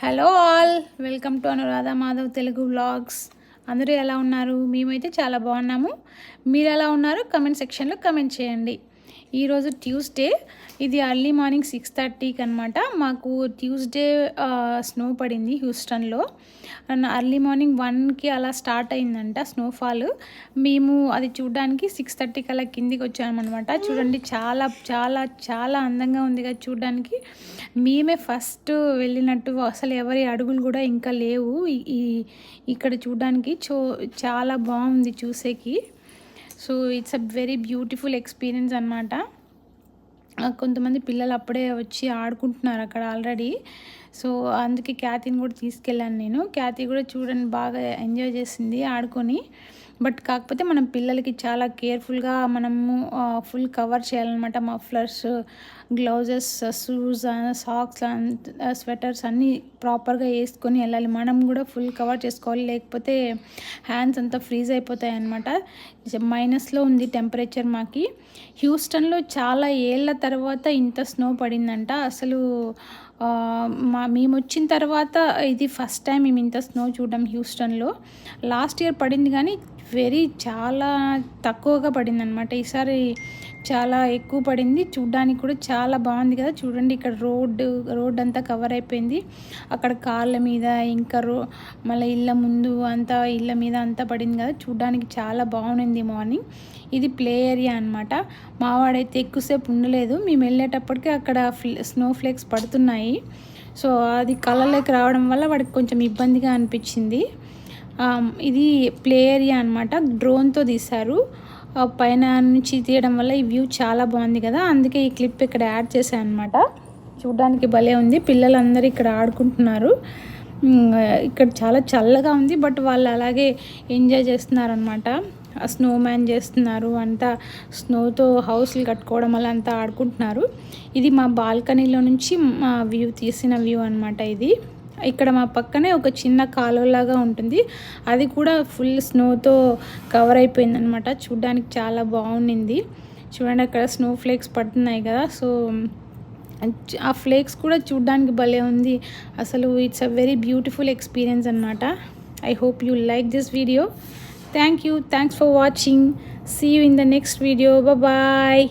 Hello all, welcome to Anuradha Madhav Telugu vlogs. అందరూ ఎలా ఉన్నారు? మేమైతే చాలా బాగున్నాము. మీరు ఎలా ఉన్నారు? కమెంట్ సెక్షన్లో కమెంట్ చేయండి. ఈరోజు ట్యూస్డే, ఇది ఎర్లీ మార్నింగ్ 6:30కి అనమాట. మాకు ట్యూస్డే స్నో పడింది హ్యూస్టన్లో. ఎర్లీ మార్నింగ్ 1కి అలా స్టార్ట్ అయిందంట స్నోఫాల్. మేము అది చూడడానికి 6:30కి అలా కిందికి వచ్చామన్నమాట. చూడండి, చాలా చాలా చాలా అందంగా ఉంది కదా చూడడానికి. మేమే ఫస్ట్ వెళ్ళినట్టు, అసలు ఎవరి అడుగులు కూడా ఇంకా లేవు ఇక్కడ చూడడానికి. చాలా బాగుంది చూసేకి. So it's a very beautiful experience అనమాట. కొంతమంది పిల్లలు అప్పుడే వచ్చి ఆడుకుంటున్నారు అక్కడ ఆల్రెడీ. సో అందుకే క్యాతీని కూడా తీసుకెళ్ళాను నేను. క్యాతీ కూడా చూడండి బాగా ఎంజాయ్ చేసింది ఆడుకొని. బట్ కాకపోతే మనం పిల్లలకి చాలా కేర్ఫుల్గా మనము ఫుల్ కవర్ చేయాలన్నమాట. Mufflers, gloves, shoes, socks, sweaters అన్నీ ప్రాపర్గా వేసుకొని వెళ్ళాలి. మనం కూడా ఫుల్ కవర్ చేసుకోవాలి, లేకపోతే హ్యాండ్స్ అంతా ఫ్రీజ్ అయిపోతాయి అన్నమాట. మైనస్లో ఉంది టెంపరేచర్ మాకి. హ్యూస్టన్లో చాలా ఏళ్ళ తర్వాత ఇంత స్నో పడిందంట. అసలు మేము వచ్చిన తర్వాత ఇది ఫస్ట్ టైం మేము ఇంత స్నో చూడడం హ్యూస్టన్లో. లాస్ట్ ఇయర్ పడింది కానీ చాలా తక్కువగా పడింది అనమాట. ఈసారి చాలా ఎక్కువ పడింది. చూడ్డానికి కూడా చాలా బాగుంది కదా. చూడండి, ఇక్కడ రోడ్ అంతా కవర్ అయిపోయింది. అక్కడ కార్ల మీద, ఇంకా మళ్ళీ ఇళ్ళ ముందు అంతా, ఇళ్ళ మీద అంతా పడింది కదా. చూడ్డానికి చాలా బాగుంది మార్నింగ్. ఇది ప్లే ఏరియా అనమాట. మావాడైతే ఎక్కువసేపు ఉండలేదు. మేము వెళ్ళేటప్పటికి అక్కడ స్నో ఫ్లేక్స్ పడుతున్నాయి. సో అది కళ్ళలోకి రావడం వల్ల వాడికి కొంచెం ఇబ్బందిగా అనిపించింది. ఇది ప్లే ఏరియా అనమాట. డ్రోన్తో తీశారు. పైన నుంచి తీయడం వల్ల ఈ వ్యూ చాలా బాగుంది కదా. అందుకే ఈ క్లిప్ ఇక్కడ యాడ్ చేశాను అనమాట. చూడడానికి భలే ఉంది. పిల్లలందరూ ఇక్కడ ఆడుకుంటున్నారు. ఇక్కడ చాలా చల్లగా ఉంది, బట్ వాళ్ళు అలాగే ఎంజాయ్ చేస్తున్నారు అనమాట. స్నో మ్యాన్ చేస్తున్నారు, అంతా స్నోతో హౌస్లు కట్టుకోవడం వల్ల అంతా ఆడుకుంటున్నారు. ఇది మా బాల్కనీలో నుంచి మా వ్యూ తీసిన వ్యూ అనమాట. ఇది ఇక్కడ మా పక్కనే ఒక చిన్న కాలువలాగా ఉంటుంది. అది కూడా ఫుల్ స్నోతో కవర్ అయిపోయింది అనమాట. చూడ్డానికి చాలా బాగుండింది. చూడండి, అక్కడ స్నో ఫ్లేక్స్ పడుతున్నాయి కదా. సో ఆ ఫ్లేక్స్ కూడా చూడ్డానికి భలే ఉంది అసలు. It's a very beautiful experience అనమాట. I hope you like this video. Thank you. Thanks for watching. See you in the next video. Bye bye.